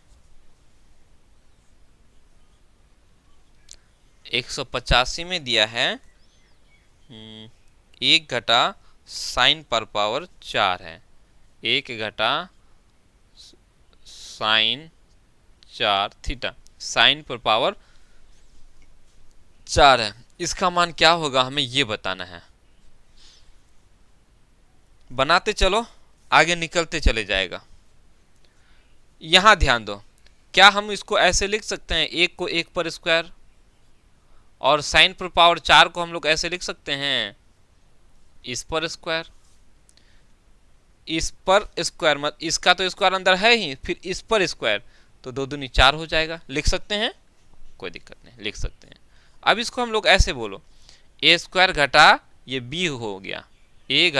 185 में दिया है 1 घटा साइन पर पावर 4 है, 1 घटा साइन 4 थीटा, साइन पर पावर 4 है। इसका मान क्या होगा हमें ये बताना है। बनाते चलो, आगे निकलते चले जाएगा। यहां ध्यान दो, क्या हम इसको ऐसे लिख सकते हैं, 1 को 1 पर स्क्वायर, और साइन पर पावर 4 को हम लोग ऐसे लिख सकते हैं, इस पर स्क्वायर। इस पर स्क्वायर मत, इसका तो स्क्वायर अंदर है ही, फिर इस पर स्क्वायर, तो 2 दूनी 4 हो जाएगा। लिख सकते हैं, कोई दिक्कत नहीं, लिख सकते हैं। अब इसको हम लोग ऐसे बोलो, ए स्क्वायर घटा ये बी हो गया, ए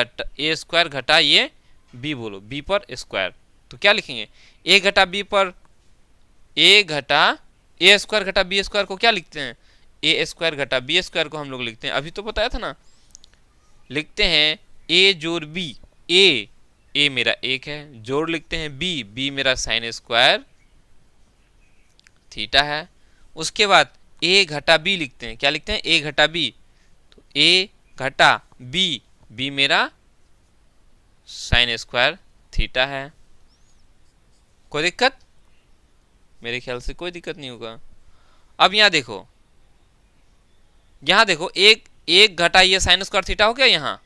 स्क्वायर घटा ये बी, बोलो बी पर स्क्वायर, तो क्या लिखेंगे, ए घटा बी पर, ए स्क्वायर घटा बी स्क्वायर को क्या लिखते हैं, ए स्क्वायर घटा बी स्क्वायर को हम लोग लिखते हैं, अभी तो बताया था ना, लिखते हैं ए जोड़ बी, ए मेरा 1 है, जोड़ लिखते हैं बी मेरा साइन स्क्वायर थीटा है। उसके बाद ए घटा बी लिखते हैं, क्या लिखते हैं, ए घटा बी, तो ए घटा बी मेरा साइन स्क्वायर थीटा है। कोई दिक्कत, मेरे ख्याल से कोई दिक्कत नहीं होगा। अब यहां देखो, एक घटा ये साइन स्क्वायर थीटा हो गया। यहाँ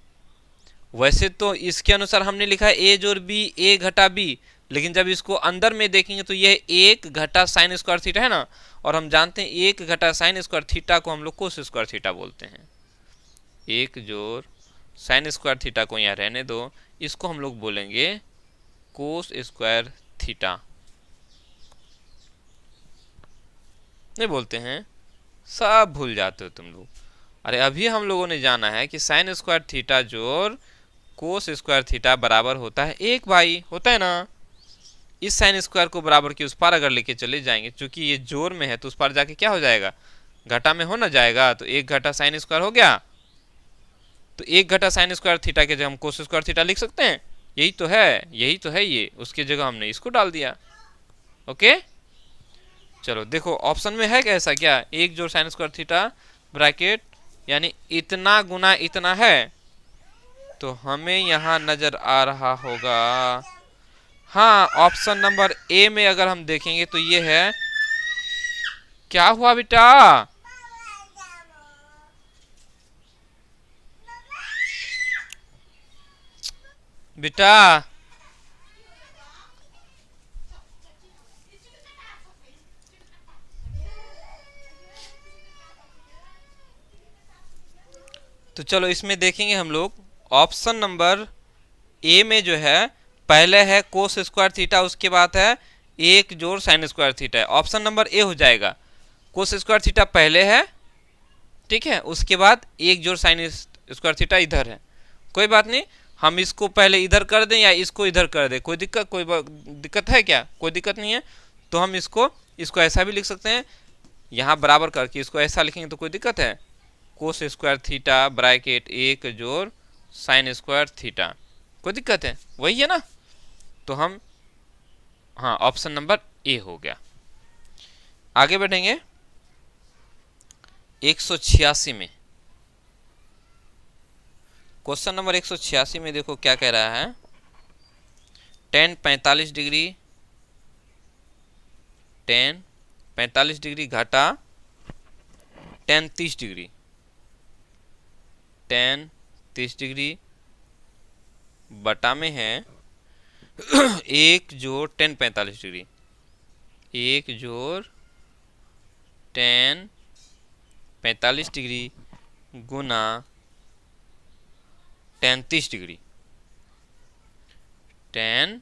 वैसे तो इसके अनुसार हमने लिखा है ए जोड़ बी, ए घटा बी, लेकिन जब इसको अंदर में देखेंगे तो यह 1 घटा साइन स्क्वायर थीटा है ना, और हम जानते हैं 1 घटा साइन स्क्वायर थीटा को हम लोग कोस स्क्वायर थीटा बोलते हैं। 1 जोड़ साइन स्क्वायर थीटा को यहाँ रहने दो, इसको हम लोग बोलेंगे कोस स्क्वायर थीटा, नहीं बोलते हैं, सब भूल जाते हो तुम लोग। अरे अभी हम लोगों ने जाना है कि साइन स्क्वायर थीटा जोड़ कोस स्क्वायर थीटा बराबर होता है 1 भाई, होता है ना। इस साइन स्क्वायर को बराबर के उस पार अगर लेके चले जाएंगे, चूंकि ये जोड़ में है तो उस पार जाके क्या हो जाएगा, घटा में हो ना जाएगा, तो 1 घटा साइन स्क्वायर हो गया, तो 1 घटा साइन स्क्वायर थीटा के जगह हम कोस स्क्वायर थीटा लिख सकते हैं। यही तो है ये, उसके जगह हमने इसको डाल दिया। ओके चलो देखो ऑप्शन में है कैसा, क्या 1 जोड़ साइन स्क्वायर थीटा ब्रैकेट यानी इतना गुना इतना है, तो हमें यहाँ नजर आ रहा होगा, हाँ ऑप्शन नंबर ए में अगर हम देखेंगे तो ये है, क्या हुआ बेटा, बेटा तो चलो इसमें देखेंगे हम लोग, ऑप्शन नंबर ए में जो है पहले है कोस स्क्वायर थीटा, उसके बाद है 1 जोड़ साइन स्क्वायर थीटा है, ऑप्शन नंबर ए हो जाएगा। कोस स्क्वायर थीटा पहले है, ठीक है, उसके बाद 1 जोड़ साइन स्क्वायर थीटा इधर है। कोई बात नहीं, हम इसको पहले इधर कर दें या इसको इधर कर दें, कोई दिक्कत है क्या, कोई दिक्कत नहीं है। तो हम इसको ऐसा भी लिख सकते हैं, यहाँ बराबर करके इसको ऐसा लिखेंगे तो कोई दिक्कत है, कोस स्क्वायर थीटा ब्रैकेट 1 जोड़ साइन स्क्वायर थीटा, कोई दिक्कत है, वही है ना। तो हम, हाँ ऑप्शन नंबर ए हो गया। आगे बढ़ेंगे 186 में, क्वेश्चन नंबर 186 में देखो क्या कह रहा है, tan 45 डिग्री, tan 45 डिग्री घटा tan 30 डिग्री, tan 30 डिग्री बटा में है 1 जोड़ tan 45 डिग्री, 1 जोड़ tan 45 डिग्री गुना tan 30 डिग्री, tan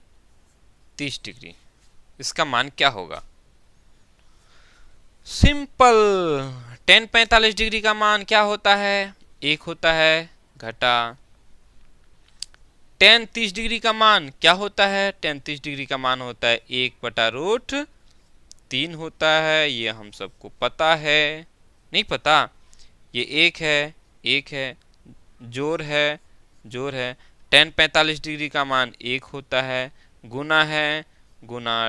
30 डिग्री, इसका मान क्या होगा। सिंपल, tan 45 डिग्री का मान क्या होता है, 1 होता है घटा tan 30 डिग्री का मान क्या होता है? tan 30 डिग्री का मान होता है 1/√3 होता है। ये हम सबको पता है, नहीं पता? ये 1 है, जोड़ है। tan 45 डिग्री का मान 1 होता है, गुना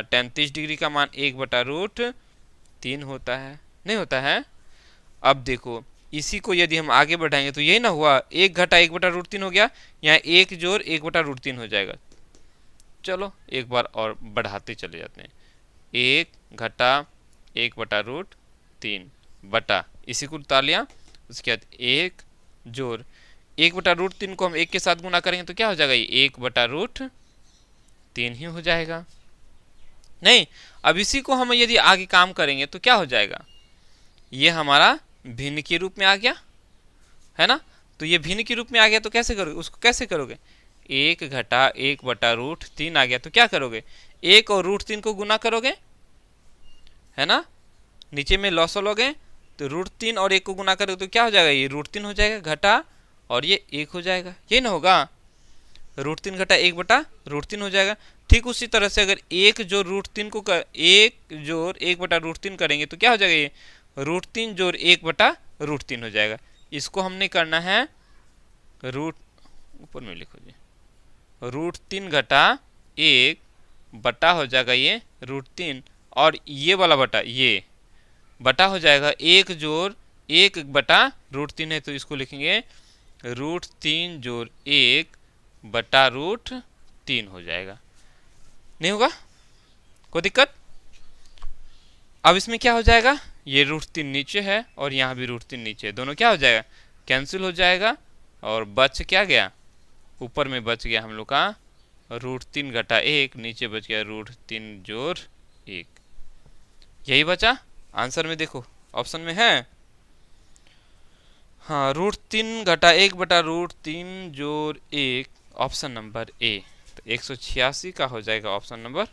tan 30 डिग्री का मान 1/√3 होता है, नहीं होता है? अब देखो इसी को यदि हम आगे बढ़ाएंगे तो यही ना हुआ, 1 घटा 1/√3 हो गया, यहाँ 1 जोड़ 1/√3 हो जाएगा। चलो एक बार और बढ़ाते चले जाते हैं। 1 घटा 1/√3 बटा, इसी को उतार लिया, उसके बाद 1 जोड़ 1/√3 को हम 1 के साथ गुना करेंगे तो क्या हो जाएगा? ये 1/√3 ही हो जाएगा। नहीं, अब इसी को हम यदि आगे काम करेंगे तो क्या हो जाएगा? ये हमारा भिन्न के रूप में आ गया, है ना? तो ये भिन्न के रूप में आ गया तो कैसे करोगे उसको? कैसे करोगे? 1 घटा 1/√3 आ गया तो क्या करोगे? 1 और √3 को गुना करोगे, है ना? नीचे में लॉस लोगे तो √3 और 1 को गुना करोगे तो क्या हो जाएगा? ये √3 हो जाएगा घटा और ये 1 हो जाएगा, ये ना होगा? √3 घटा 1/√3 हो जाएगा। ठीक उसी तरह से अगर 1 जोड़ √3 को 1 जोड़ 1/√3 करेंगे तो क्या हो जाएगा? ये √3 जोड़ 1/√3 हो जाएगा। इसको हमने करना है ऊपर में लिखो जी, √3 घटा 1 बटा हो जाएगा ये √3 और ये वाला बटा ये बटा हो जाएगा 1 जोड़ 1/√3 है तो इसको लिखेंगे √3 जोड़ 1/√3 हो जाएगा। नहीं होगा? कोई दिक्कत? अब इसमें क्या हो जाएगा? ये √3 नीचे है और यहाँ भी √3 नीचे है, दोनों क्या हो जाएगा? कैंसिल हो जाएगा और बच क्या गया? ऊपर में बच गया हम लोग का √3 घटा 1, नीचे बच गया √3 जोड़ 1। यही बचा आंसर में, देखो ऑप्शन में है। हाँ, √3 घटा 1/√3 जोड़ 1, ऑप्शन नंबर ए। तो 186 का हो जाएगा ऑप्शन नंबर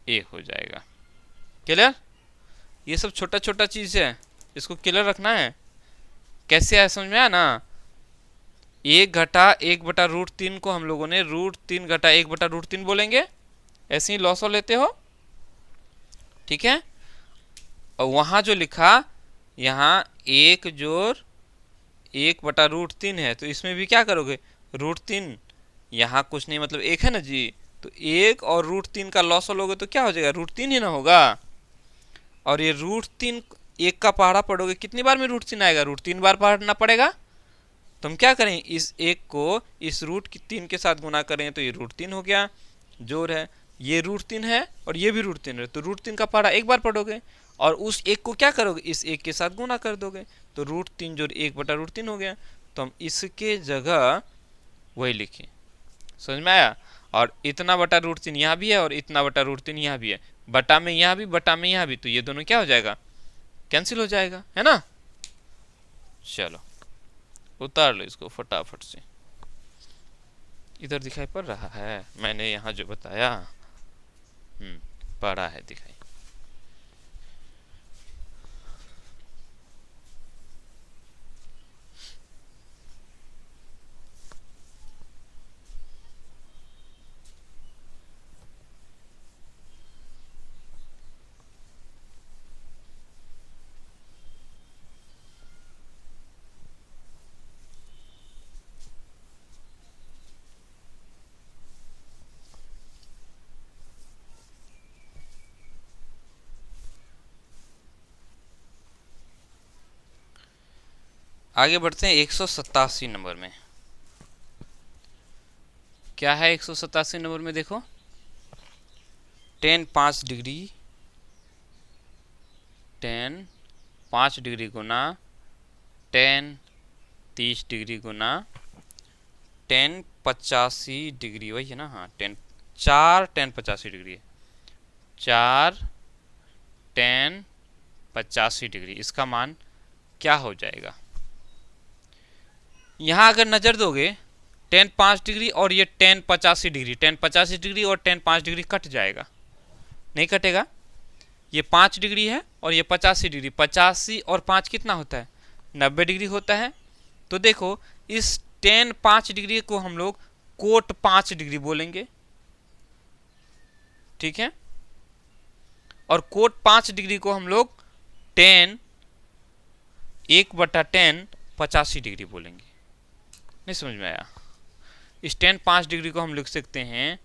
ए हो जाएगा। क्लियर? ये सब छोटा छोटा चीज है, इसको क्लियर रखना है। कैसे आया समझ में आया ना? 1 घटा 1/√3 को हम लोगों ने √3 घटा 1/√3 बोलेंगे, ऐसे ही लॉस लेते हो, ठीक है? और वहां जो लिखा यहाँ 1 जोड़ 1/√3 है तो इसमें भी क्या करोगे? √3, यहाँ कुछ नहीं मतलब 1 है ना जी, तो 1 और √3 का लॉस लोगे तो क्या हो जाएगा? √3 ही ना होगा। और ये √3 1 का पहाड़ा पढ़ोगे कितनी बार में √3 आएगा? √3 बार पढ़ना पड़ेगा। तो हम क्या करें? इस 1 को इस √3 के साथ गुना करें तो ये √3 हो गया, जोड़ है, ये √3 है और ये भी √3 है, तो √3 का पहाड़ा 1 बार पढ़ोगे और उस 1 को क्या करोगे? इस 1 के साथ गुना कर दोगे तो √3 जोड़ 1/√3 हो गया। तो हम इसके जगह वही लिखें। समझ में आया? और इतना बटा √3 यहाँ भी है और इतना बटा √3 यहाँ भी है, बटा में यहाँ भी, बटा में यहाँ भी, तो ये दोनों क्या हो जाएगा? कैंसिल हो जाएगा, है ना? चलो उतार लो इसको फटाफट से। इधर दिखाई पड़ रहा है? मैंने यहाँ जो बताया पड़ा है, दिखाई। आगे बढ़ते हैं 187 नंबर में। क्या है 187 नंबर में? देखो tan 5 डिग्री, tan 5 डिग्री गुना tan 30 डिग्री गुना tan 85 डिग्री, वही है ना? हाँ, चार tan 85 डिग्री है, 4 tan 85 डिग्री, इसका मान क्या हो जाएगा? यहाँ अगर नज़र दोगे tan 5 डिग्री और ये tan 85 डिग्री, tan 85 डिग्री और tan 5 डिग्री कट जाएगा, नहीं कटेगा। ये 5 डिग्री है और ये 85 डिग्री, 85 और 5 कितना होता है? 90 डिग्री होता है। तो देखो इस tan 5 डिग्री को हम लोग कोट 5 डिग्री बोलेंगे, ठीक है, और कोट 5 डिग्री को हम लोग tan 1/10 85 डिग्री बोलेंगे। नहीं समझ में आया? इस tan 5 डिग्री को हम लिख सकते हैं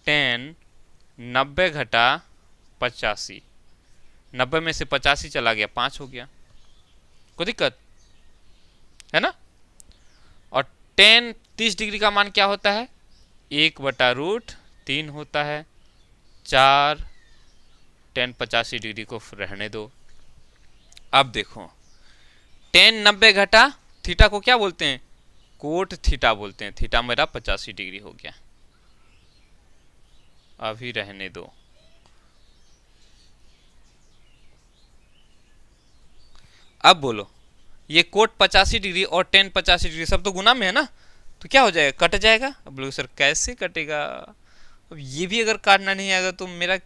tan 90 घटा 85, 90 में से 85 चला गया 5 हो गया, कोई दिक्कत है ना। और tan 30 डिग्री का मान क्या होता है? 1/√3 होता है। 4 tan 85 डिग्री को रहने दो। अब देखो tan 90 घटा थीटा को क्या बोलते हैं? कोट थीटा बोलते हैं। थीटा मेरा 85 डिग्री हो गया, अभी रहने दो। अब बोलो, ये कोट 85 डिग्री और tan 85 डिग्री सब तो गुना में है ना, तो क्या हो जाएगा? कट जाएगा। अब बोलो सर कैसे कटेगा? अब ये भी अगर काटना नहीं आएगा तो मेरा,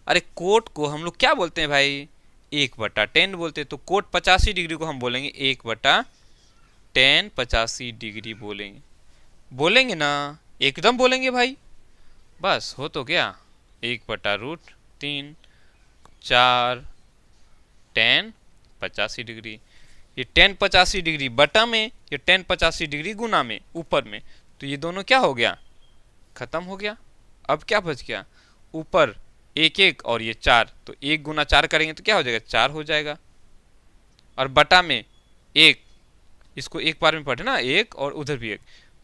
अरे कोट को हम लोग क्या बोलते हैं भाई? 1/10 बोलते हैं। तो कोट 85 डिग्री को हम बोलेंगे 1/10 85 डिग्री बोलेंगे। बोलेंगे ना, एकदम बोलेंगे भाई। बस हो तो क्या, 1/√3 4 tan 85 डिग्री। ये tan 85 डिग्री बटा में, ये tan 85 डिग्री गुना में ऊपर में, तो ये दोनों क्या हो गया? खत्म हो गया। अब क्या बच गया? ऊपर 1 और ये 4, तो 1 गुना 4 करेंगे तो क्या हो जाएगा? 4 हो जाएगा। और बटा में 1, इसको एक बार में पढ़े ना, 1 और उधर भी 1,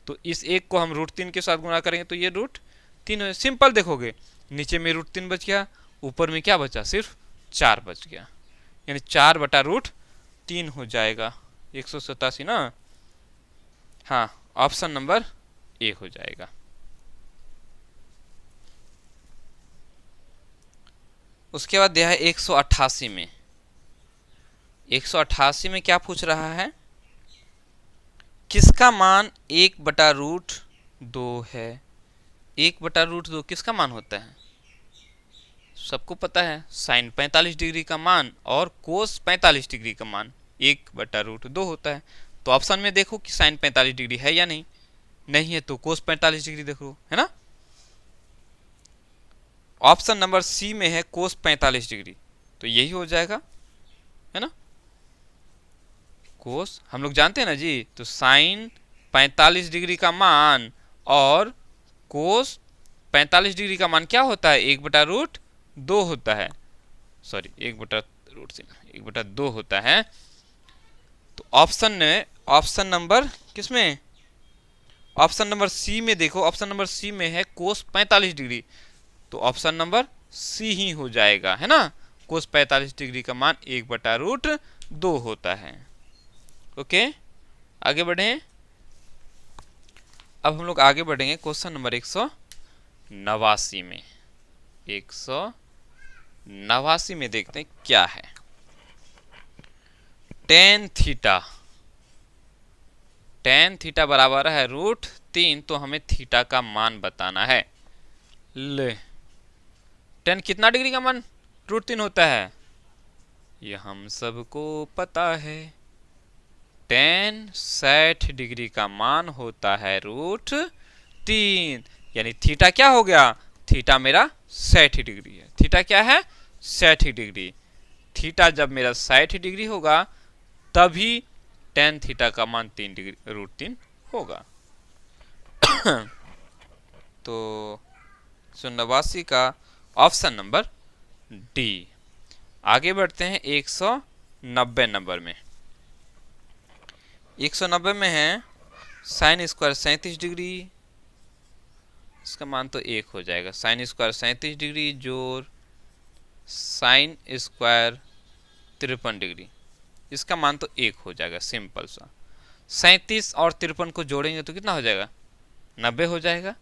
तो इस 1 को हम √3 के साथ गुना करेंगे तो ये √3 हो। सिंपल देखोगे, नीचे में √3 बच गया, ऊपर में क्या बचा? सिर्फ 4 बच गया, यानी 4/√3 हो जाएगा। 187 ना, हाँ, ऑप्शन नंबर ए हो जाएगा। उसके बाद दिया है 188 में। 188 में क्या पूछ रहा है? किसका मान 1/√2 है? 1/√2 किसका मान होता है? सबको पता है, साइन 45 डिग्री का मान और कोस 45 डिग्री का मान 1/√2 होता है। तो ऑप्शन में देखो कि साइन 45 डिग्री है या नहीं, नहीं है तो कोस 45 डिग्री देखो, है ना। ऑप्शन नंबर सी में है कोस 45 डिग्री, तो यही हो जाएगा, है ना। कोस हम लोग जानते हैं ना जी, तो साइन 45 डिग्री का मान और कोस 45 डिग्री का मान क्या होता है? 1/√2 होता है, सॉरी 1/2 होता है। तो ऑप्शन नंबर किसमें? ऑप्शन नंबर सी में देखो, ऑप्शन नंबर सी में है कोस 45 डिग्री, तो ऑप्शन नंबर सी ही हो जाएगा, है ना। कोस 45 डिग्री का मान 1/√2 होता है। ओके, आगे बढ़े। अब हम लोग आगे बढ़ेंगे क्वेश्चन नंबर 189 में। 189 में देखते हैं क्या है। tan थीटा बराबर है √3, तो हमें थीटा का मान बताना है। ले, tan कितना डिग्री का मान √3 होता है? ये हम सबको पता है। tan 60 डिग्री का मान होता है √3, यानी थीटा क्या हो गया? थीटा मेरा 60 डिग्री है। थीटा क्या है? 60 डिग्री। थीटा जब मेरा 60 डिग्री होगा तभी tan थीटा का मान 3 डिग्री √3 होगा। तो 189 का ऑप्शन नंबर डी। आगे बढ़ते हैं 190 नंबर में। 190 में है साइन स्क्वायर 37 डिग्री, इसका मान तो 1 हो जाएगा। साइन स्क्वायर 37 डिग्री जोड़ साइन स्क्वायर 53 डिग्री, इसका मान तो 1 हो जाएगा। सिंपल सा 37 और 53 को जोड़ेंगे तो कितना हो जाएगा? 90 हो जाएगा।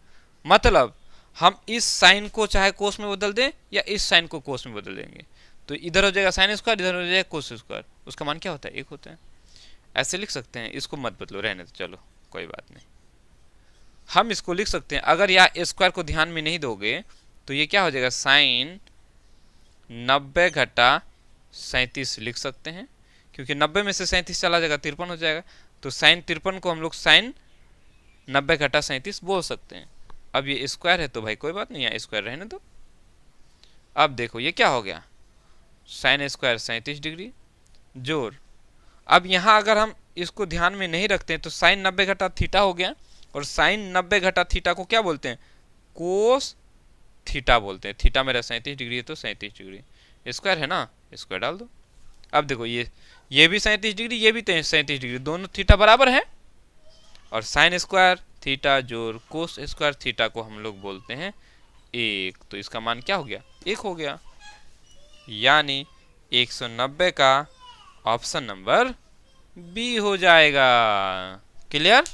मतलब हम इस साइन को चाहे कोस में बदल दें या इस साइन को कोस में बदल देंगे, तो इधर हो जाएगा साइन स्क्वायर, इधर हो जाएगा कोस स्क्वायर, उसका मान क्या होता है? 1 होता है। ऐसे लिख सकते हैं, इसको मत बदलो, रहने तो, चलो कोई बात नहीं। हम इसको लिख सकते हैं, अगर यहाँ स्क्वायर को ध्यान में नहीं दोगे तो ये क्या हो जाएगा? साइन 90 घटा 37 लिख सकते हैं, क्योंकि 90 में से 37 चला जाएगा 53 हो जाएगा। तो साइन 53 को हम लोग साइन 90 घटा 37 बोल सकते हैं। अब ये स्क्वायर है तो भाई कोई बात नहीं है, स्क्वायर रहने दो। अब देखो ये क्या हो गया, साइन स्क्वायर 37 डिग्री जोड़, अब यहाँ अगर हम इसको ध्यान में नहीं रखते हैं तो साइन 90 घटा थीटा हो गया, और साइन 90 घटा थीटा को क्या बोलते हैं, कोस थीटा बोलते हैं। थीटा मेरा 37 डिग्री है तो 37 डिग्री, स्क्वायर है ना, स्क्वायर डाल दो। अब देखो ये भी 37 डिग्री, ये भी 37 डिग्री, दोनों थीटा बराबर है, और साइन स्क्वायर थीटा जोड़ कोस स्क्वायर थीटा को हम लोग बोलते हैं 1। तो इसका मान क्या हो गया, 1 हो गया, यानी 190 का ऑप्शन नंबर बी हो जाएगा। क्लियर?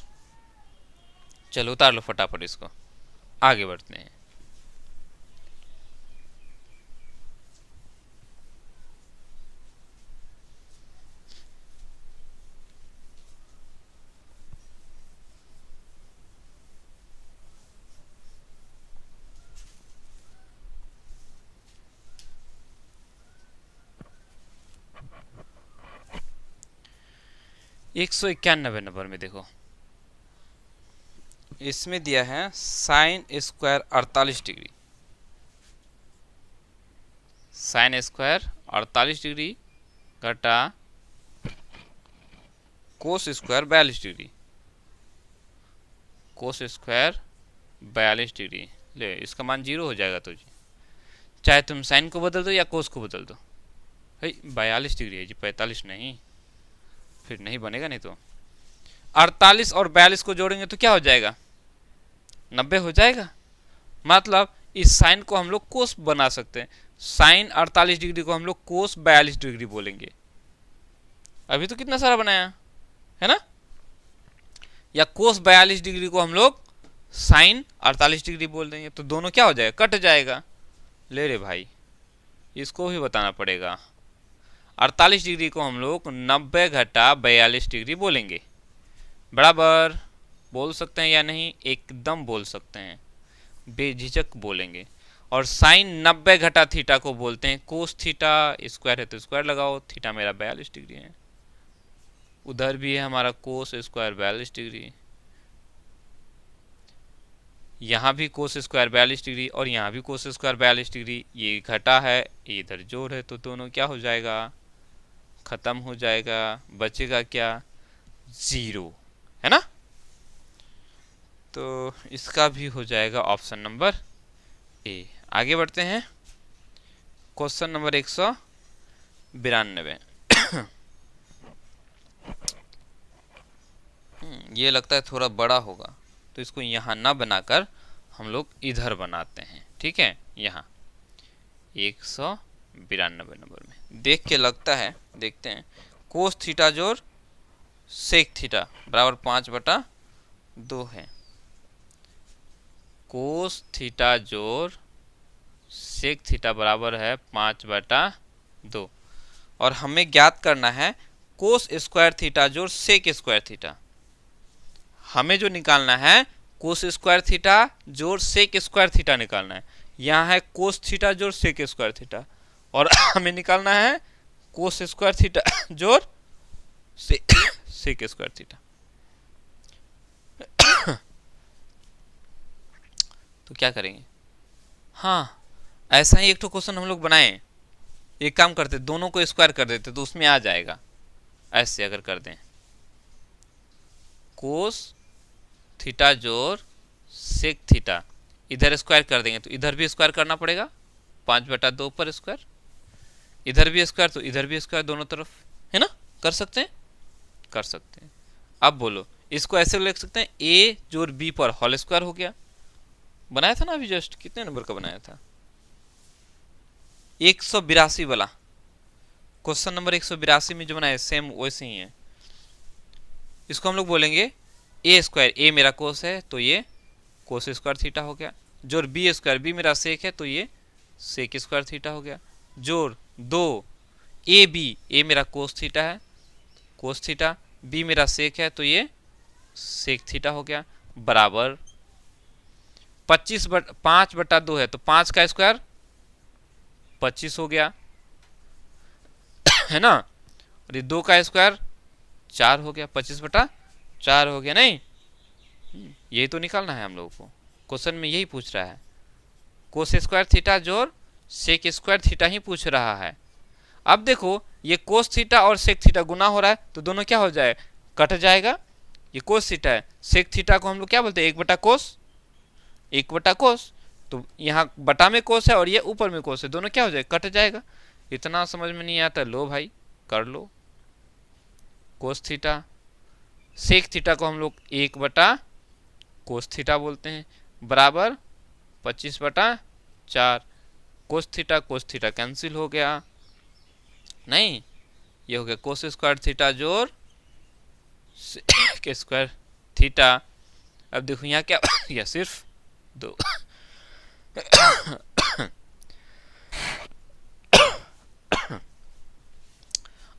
चलो उतार लो फटाफट इसको, आगे बढ़ते हैं। एक 191 नंबर में देखो, इसमें दिया है sine square 48 degree, sine square 48 degree घटा cos square 42 degree, cos square 42 degree. ले इसका मान 0 हो जाएगा, तो जी चाहे तुम साइन को बदल दो या कोस को बदल दो। भाई 42 डिग्री है जी, 45 नहीं, फिर नहीं बनेगा। नहीं तो 48 और 42 को जोड़ेंगे तो क्या हो जाएगा, 90 हो जाएगा। मतलब इस साइन को हम लोग कोस बना सकते हैं, साइन 48 डिग्री को हम लोग कोस 42 डिग्री बोलेंगे। अभी तो कितना सारा बनाया है ना, या कोस 42 डिग्री को हम लोग साइन 48 डिग्री बोल देंगे, तो दोनों क्या हो जाएगा, कट जाएगा। ले रे भाई, इसको भी बताना पड़ेगा। 48 डिग्री को हम लोग 90 घटा 42 डिग्री बोलेंगे, बराबर बोल सकते हैं या नहीं, एकदम बोल सकते हैं, बेझिझक बोलेंगे। और साइन 90 घटा थीटा को बोलते हैं कोस थीटा, स्क्वायर है तो स्क्वायर लगाओ, थीटा मेरा 42 डिग्री है, उधर भी है हमारा कोस स्क्वायर 42 डिग्री, यहाँ भी कोस स्क्वायर 42 डिग्री और यहाँ भी कोस स्क्वायर 42 डिग्री। ये घटा है, इधर जोड़ है, तो दोनों क्या हो जाएगा, खत्म हो जाएगा, बचेगा क्या, 0, है ना। तो इसका भी हो जाएगा ऑप्शन नंबर ए। आगे बढ़ते हैं, क्वेश्चन नंबर 192। ये लगता है थोड़ा बड़ा होगा, तो इसको यहाँ ना बनाकर हम लोग इधर बनाते हैं, ठीक है। यहाँ 192 नंबर में देख के लगता है, देखते हैं, कोस थीटा जोड़ सेक थीटा बराबर 5/2 है। कोस थीटा जोड़ सेक थीटा बराबर है 5/2, और हमें ज्ञात करना है कोस स्क्वायर थीटा जोड़ सेक स्क्वायर थीटा। हमें जो निकालना है कोस स्क्वायर थीटा जोड़ सेक स्क्वायर थीटा निकालना है। यहाँ है कोस थीटा जोड़ सेक स्क्वायर थीटा, और हमें निकालना है कोस स्क्वायर थीटा जोड़ सेक स्क्वायर थीटा। तो क्या करेंगे, हाँ ऐसा ही एक तो क्वेश्चन हम लोग बनाए, एक काम करते दोनों को स्क्वायर कर देते तो उसमें आ जाएगा। ऐसे अगर कर दें कोस थीटा जोड़ सेक थीटा, इधर स्क्वायर कर देंगे तो इधर भी स्क्वायर करना पड़ेगा, 5/2 पर स्क्वायर, इधर भी स्क्वायर तो इधर भी स्क्वायर, दोनों तरफ, है ना। कर सकते हैं, कर सकते हैं। अब बोलो, इसको ऐसे लिख सकते हैं a जोड़ b पर होल स्क्वायर हो गया। बनाया था ना अभी जस्ट, कितने नंबर का बनाया था, 182 वाला क्वेश्चन नंबर 182 में जो बनाया सेम वैसे ही है। इसको हम लोग बोलेंगे ए स्क्वायर, ए मेरा कोस है तो ये कोस स्क्वायर थीटा हो गया, जोड़ बी स्क्वायर, बी मेरा सेक है तो ये सेक स्क्वायर थीटा हो गया, जोड़ 2 ए बी, ए मेरा कोस थीटा है, कोस थीटा, बी मेरा सेक है तो ये सेक थीटा हो गया, बराबर 5/2 है तो 5 का स्क्वायर 25 हो गया, है ना। और ये 2 का स्क्वायर 4 हो गया, 25/4 हो गया। नहीं, यही तो निकालना है हम लोगों को, क्वेश्चन में यही पूछ रहा है। कोस स्क्वायर थीटा जोड़ सेक स्क्वायर थीटा ही पूछ रहा है। अब देखो ये कोस थीटा और सेक थीटा गुना हो रहा है तो दोनों क्या हो जाए, कट जाएगा। ये कोस थीटा है, सेक थीटा को हम लोग क्या बोलते हैं, 1/कोस, 1/कोस। तो यहाँ बटा में कोस है और ये ऊपर में कोस है, दोनों क्या हो जाए, कट जाएगा। इतना समझ में नहीं आता, लो भाई कर लो। कोस थीटा, सेक थीटा को हम लोग 1/कोस थीटा बोलते हैं, बराबर 25/4। कोस थीटा कैंसिल हो गया, नहीं ये हो गया कोस स्क्वायर थीटा जोड़ के स्क्वायर थीटा। अब देखो यहाँ क्या यह सिर्फ 2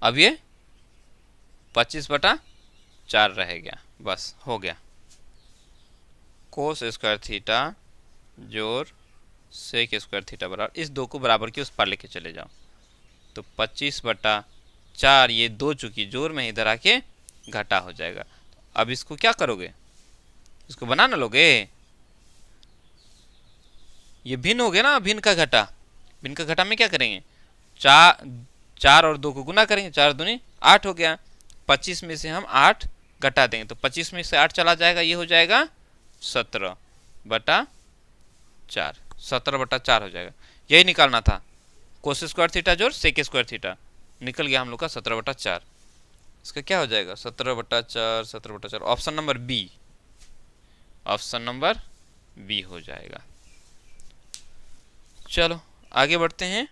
अब ये 25/4 रह गया, बस हो गया। कोस स्क्वायर थीटा जोड़ सेक स्क्वायर थीटा बराबर, इस 2 को बराबर के उस पार लेके चले जाओ तो 25/4, ये 2 चूंकि जोड़ में इधर आके घटा हो जाएगा। अब इसको क्या करोगे, इसको बना ना लोगे, ये भिन्न हो गया ना, भिन्न का घटा। भिन्न का घटा में क्या करेंगे, 4 और 2 को गुना करेंगे, 4 दूनी 8 हो गया। 25 में से हम 8 घटा देंगे तो 25 में से 8 चला जाएगा, ये हो जाएगा 17/4, 17/4 हो जाएगा। यही निकालना था, कोस स्क्वायर थीटा जोड़ सेक स्क्वायर थीटा, निकल गया हम लोग का 17/4। इसका क्या हो जाएगा, 17/4, 17/4, option number B, option number B हो जाएगा। चलो आगे बढ़ते हैं।